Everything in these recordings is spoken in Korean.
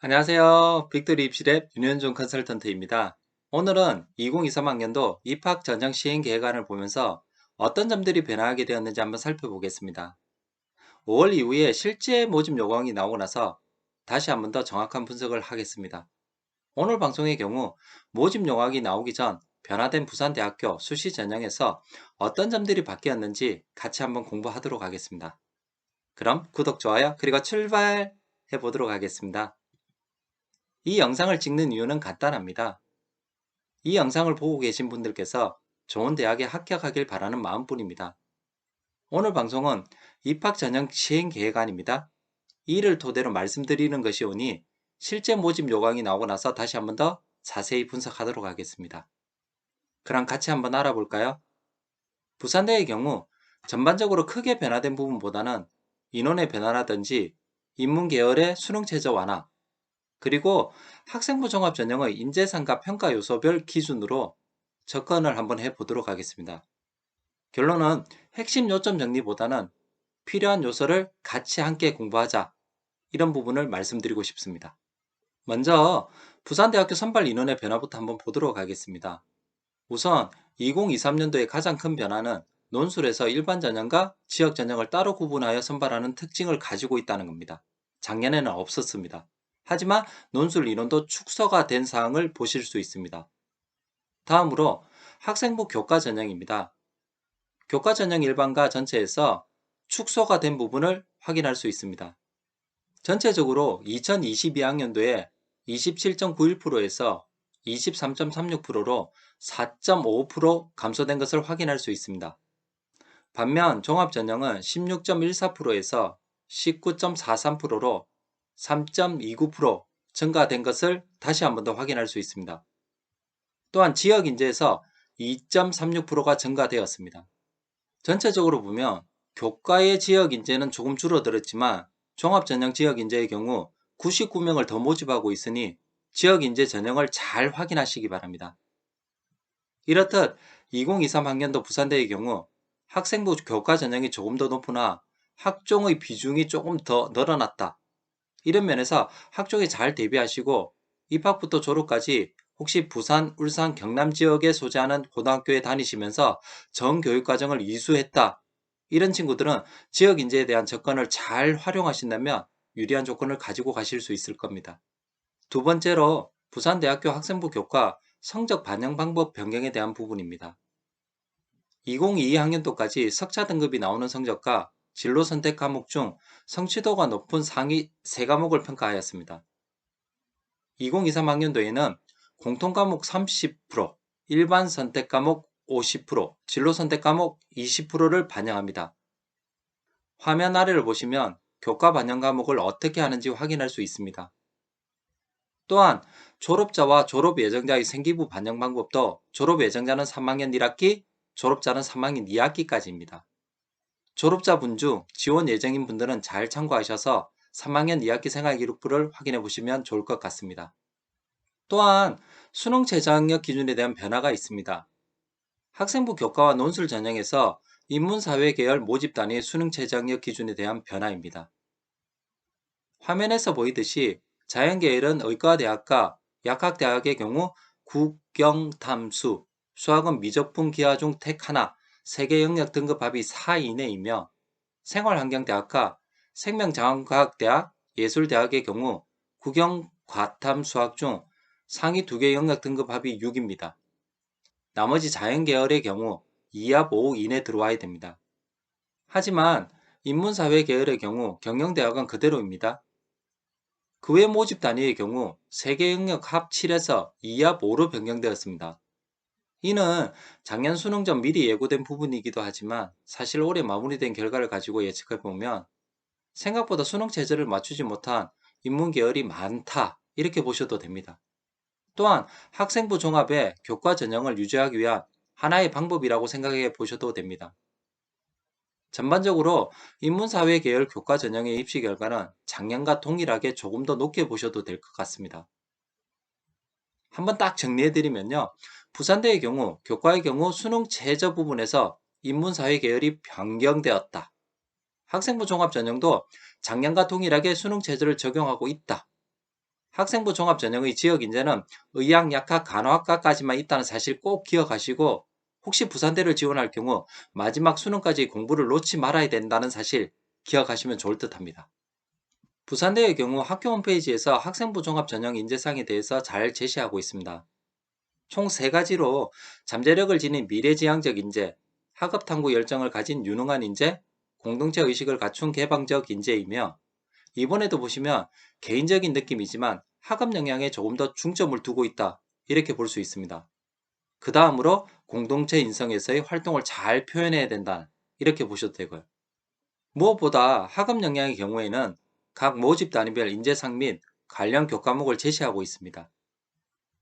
안녕하세요. 빅토리 입시랩 윤현종 컨설턴트입니다. 오늘은 2023학년도 입학 전형 시행 계획안을 보면서 어떤 점들이 변화하게 되었는지 한번 살펴보겠습니다. 5월 이후에 실제 모집 요강이 나오고 나서 다시 한번 더 정확한 분석을 하겠습니다. 오늘 방송의 경우 모집 요강이 나오기 전 변화된 부산대학교 수시 전형에서 어떤 점들이 바뀌었는지 같이 한번 공부하도록 하겠습니다. 그럼 구독, 좋아요, 그리고 출발해 보도록 하겠습니다. 이 영상을 찍는 이유는 간단합니다. 이 영상을 보고 계신 분들께서 좋은 대학에 합격하길 바라는 마음뿐입니다. 오늘 방송은 입학 전형 시행 계획안입니다. 이를 토대로 말씀드리는 것이오니 실제 모집 요강이 나오고 나서 다시 한번 더 자세히 분석하도록 하겠습니다. 그럼 같이 한번 알아볼까요? 부산대의 경우 전반적으로 크게 변화된 부분보다는 인원의 변화라든지 인문 계열의 수능 최저 완화, 그리고 학생부 종합 전형의 인재상과 평가 요소별 기준으로 접근을 한번 해보도록 하겠습니다. 결론은 핵심 요점 정리보다는 필요한 요소를 같이 함께 공부하자, 이런 부분을 말씀드리고 싶습니다. 먼저 부산대학교 선발 인원의 변화부터 한번 보도록 하겠습니다. 우선 2023년도의 가장 큰 변화는 논술에서 일반 전형과 지역 전형을 따로 구분하여 선발하는 특징을 가지고 있다는 겁니다. 작년에는 없었습니다. 하지만 논술 인원도 축소가 된 사항을 보실 수 있습니다. 다음으로 학생부 교과 전형입니다. 교과 전형 일반과 전체에서 축소가 된 부분을 확인할 수 있습니다. 전체적으로 2022학년도에 27.91%에서 23.36%로 4.55% 감소된 것을 확인할 수 있습니다. 반면 종합전형은 16.14%에서 19.43%로 3.29% 증가된 것을 다시 한번 더 확인할 수 있습니다. 또한 지역인재에서 2.36%가 증가되었습니다. 전체적으로 보면 교과의 지역인재는 조금 줄어들었지만 종합전형 지역인재의 경우 99명을 더 모집하고 있으니 지역인재 전형을 잘 확인하시기 바랍니다. 이렇듯 2023학년도 부산대의 경우 학생부 교과 전형이 조금 더 높으나 학종의 비중이 조금 더 늘어났다. 이런 면에서 학종에 잘 대비하시고 입학부터 졸업까지 혹시 부산, 울산, 경남 지역에 소재하는 고등학교에 다니시면서 정교육과정을 이수했다. 이런 친구들은 지역 인재에 대한 접근을 잘 활용하신다면 유리한 조건을 가지고 가실 수 있을 겁니다. 두 번째로 부산대학교 학생부 교과 성적 반영 방법 변경에 대한 부분입니다. 2022학년도까지 석차 등급이 나오는 성적과 진로 선택 과목 중 성취도가 높은 상위 3과목을 평가하였습니다. 2023학년도에는 공통 과목 30%, 일반 선택 과목 50%, 진로 선택 과목 20%를 반영합니다. 화면 아래를 보시면 교과 반영 과목을 어떻게 하는지 확인할 수 있습니다. 또한 졸업자와 졸업 예정자의 생기부 반영 방법도 졸업 예정자는 3학년 1학기, 졸업자는 3학년 2학기까지입니다. 졸업자분 중 지원 예정인 분들은 잘 참고하셔서 3학년 2학기 생활기록부를 확인해 보시면 좋을 것 같습니다. 또한 수능 최저학력 기준에 대한 변화가 있습니다. 학생부 교과와 논술 전형에서 인문사회 계열 모집 단위 수능 최저학력 기준에 대한 변화입니다. 화면에서 보이듯이 자연계열은 의과대학과 약학대학의 경우 국영탐수, 수학은 미적분 기하 중 택 하나, 세계 영역 등급 합이 4 이내이며 생활환경대학과 생명자원과학대학, 예술대학의 경우 국영, 과탐, 수학 중 상위 2개 영역 등급 합이 6입니다. 나머지 자연계열의 경우 2합 5 이내 들어와야 됩니다. 하지만 인문사회 계열의 경우 경영대학은 그대로입니다. 그 외 모집 단위의 경우 세계 영역 합 7에서 2합 5로 변경되었습니다. 이는 작년 수능 전 미리 예고된 부분이기도 하지만 사실 올해 마무리된 결과를 가지고 예측해보면 생각보다 수능 체제를 맞추지 못한 인문 계열이 많다, 이렇게 보셔도 됩니다. 또한 학생부 종합의 교과 전형을 유지하기 위한 하나의 방법이라고 생각해 보셔도 됩니다. 전반적으로 인문사회 계열 교과 전형의 입시 결과는 작년과 동일하게 조금 더 높게 보셔도 될 것 같습니다. 한번 딱 정리해드리면요. 부산대의 경우, 교과의 경우 수능 최저 부분에서 인문사회 계열이 변경되었다. 학생부 종합 전형도 작년과 동일하게 수능 최저를 적용하고 있다. 학생부 종합전형의 지역인재는 의학, 약학, 간호학과까지만 있다는 사실 꼭 기억하시고 혹시 부산대를 지원할 경우 마지막 수능까지 공부를 놓지 말아야 된다는 사실 기억하시면 좋을 듯 합니다. 부산대의 경우 학교 홈페이지에서 학생부 종합전형 인재상에 대해서 잘 제시하고 있습니다. 총 3가지로 잠재력을 지닌 미래지향적 인재, 학업탐구 열정을 가진 유능한 인재, 공동체 의식을 갖춘 개방적 인재이며 이번에도 보시면 개인적인 느낌이지만 학업 역량에 조금 더 중점을 두고 있다. 이렇게 볼 수 있습니다. 그 다음으로 공동체 인성에서의 활동을 잘 표현해야 된다. 이렇게 보셔도 되고요. 무엇보다 학업 역량의 경우에는 각 모집 단위별 인재상 및 관련 교과목을 제시하고 있습니다.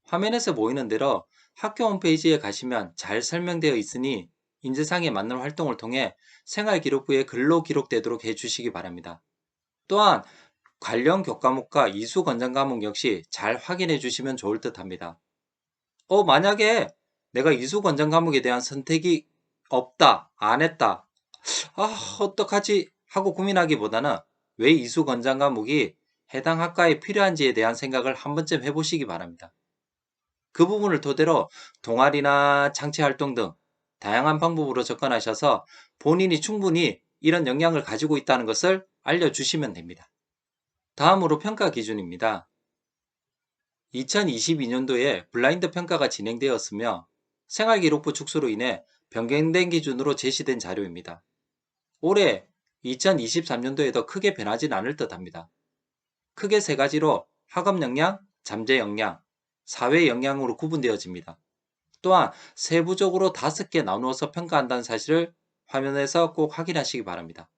화면에서 보이는 대로 학교 홈페이지에 가시면 잘 설명되어 있으니 인재상에 맞는 활동을 통해 생활기록부에 글로 기록되도록 해주시기 바랍니다. 또한 관련 교과목과 이수 권장 과목 역시 잘 확인해 주시면 좋을 듯 합니다. 만약에 내가 이수 권장 과목에 대한 선택이 없다, 안 했다, 어떡하지? 하고 고민하기보다는 왜 이수 권장 과목이 해당 학과에 필요한지에 대한 생각을 한 번쯤 해보시기 바랍니다. 그 부분을 토대로 동아리나 창체 활동 등 다양한 방법으로 접근하셔서 본인이 충분히 이런 역량을 가지고 있다는 것을 알려주시면 됩니다. 다음으로 평가 기준입니다. 2022년도에 블라인드 평가가 진행되었으며 생활기록부 축소로 인해 변경된 기준으로 제시된 자료입니다. 올해 2023년도에도 크게 변하진 않을 듯 합니다. 크게 3가지로 학업 역량, 잠재 역량, 사회 역량으로 구분되어집니다. 또한 세부적으로 5개 나누어서 평가한다는 사실을 화면에서 꼭 확인하시기 바랍니다.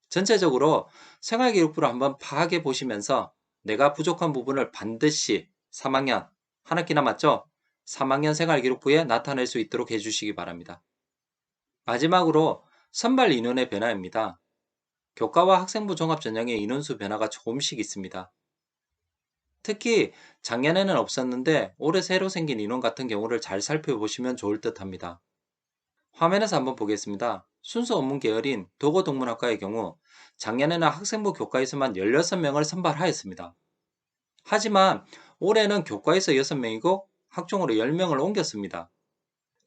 전체적으로 생활기록부를 한번 파악해 보시면서 내가 부족한 부분을 반드시 3학년, 한 학기 남았죠? 3학년 생활기록부에 나타낼 수 있도록 해주시기 바랍니다. 마지막으로 선발 인원의 변화입니다. 교과와 학생부 종합전형의 인원수 변화가 조금씩 있습니다. 특히 작년에는 없었는데 올해 새로 생긴 인원 같은 경우를 잘 살펴보시면 좋을 듯 합니다. 화면에서 한번 보겠습니다. 순수 업무 계열인 도고동문학과의 경우 작년에는 학생부 교과에서만 16명을 선발하였습니다. 하지만 올해는 교과에서 6명이고 학종으로 10명을 옮겼습니다.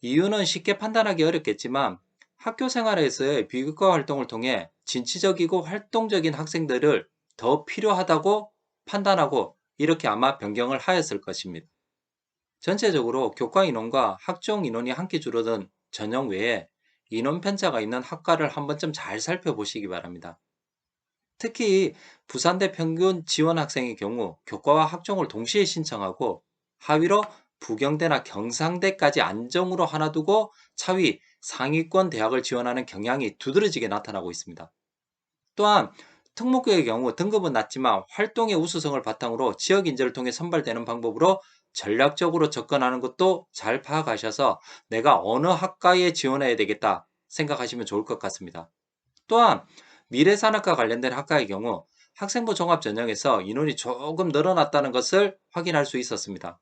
이유는 쉽게 판단하기 어렵겠지만 학교 생활에서의 비교과 활동을 통해 진취적이고 활동적인 학생들을 더 필요하다고 판단하고 이렇게 아마 변경을 하였을 것입니다. 전체적으로 교과 인원과 학종 인원이 함께 줄어든 전형 외에 인원 편차가 있는 학과를 한 번쯤 잘 살펴보시기 바랍니다. 특히 부산대 평균 지원 학생의 경우 교과와 학종을 동시에 신청하고 하위로 부경대나 경상대까지 안정으로 하나 두고 차위 상위권 대학을 지원하는 경향이 두드러지게 나타나고 있습니다. 또한 특목고의 경우 등급은 낮지만 활동의 우수성을 바탕으로 지역 인재를 통해 선발되는 방법으로 전략적으로 접근하는 것도 잘 파악하셔서 내가 어느 학과에 지원해야 되겠다 생각하시면 좋을 것 같습니다. 또한 미래산업과 관련된 학과의 경우 학생부 종합전형에서 인원이 조금 늘어났다는 것을 확인할 수 있었습니다.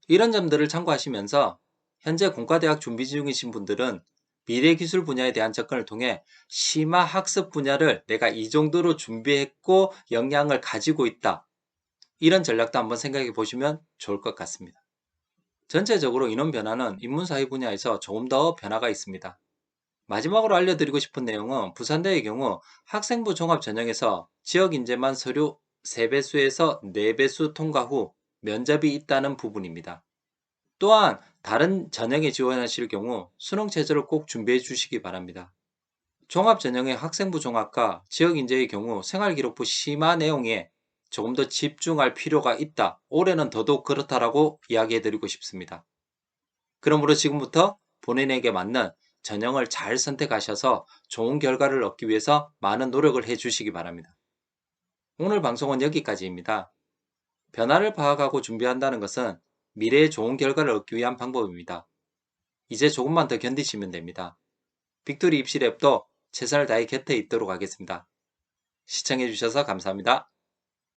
이런 점들을 참고하시면서 현재 공과대학 준비 중이신 분들은 미래기술 분야에 대한 접근을 통해 심화 학습 분야를 내가 이 정도로 준비했고 역량을 가지고 있다. 이런 전략도 한번 생각해 보시면 좋을 것 같습니다. 전체적으로 인원 변화는 인문사회 분야에서 조금 더 변화가 있습니다. 마지막으로 알려드리고 싶은 내용은 부산대의 경우 학생부 종합 전형에서 지역 인재만 서류 3배수에서 4배수 통과 후 면접이 있다는 부분입니다. 또한 다른 전형에 지원하실 경우 수능 체제를 꼭 준비해 주시기 바랍니다. 종합 전형의 학생부 종합과 지역 인재의 경우 생활기록부 심화 내용에 조금 더 집중할 필요가 있다. 올해는 더더욱 그렇다라고 이야기해 드리고 싶습니다. 그러므로 지금부터 본인에게 맞는 전형을 잘 선택하셔서 좋은 결과를 얻기 위해서 많은 노력을 해 주시기 바랍니다. 오늘 방송은 여기까지입니다. 변화를 파악하고 준비한다는 것은 미래에 좋은 결과를 얻기 위한 방법입니다. 이제 조금만 더 견디시면 됩니다. 빅토리 입시 랩도 최선을 다해 곁에 있도록 하겠습니다. 시청해 주셔서 감사합니다.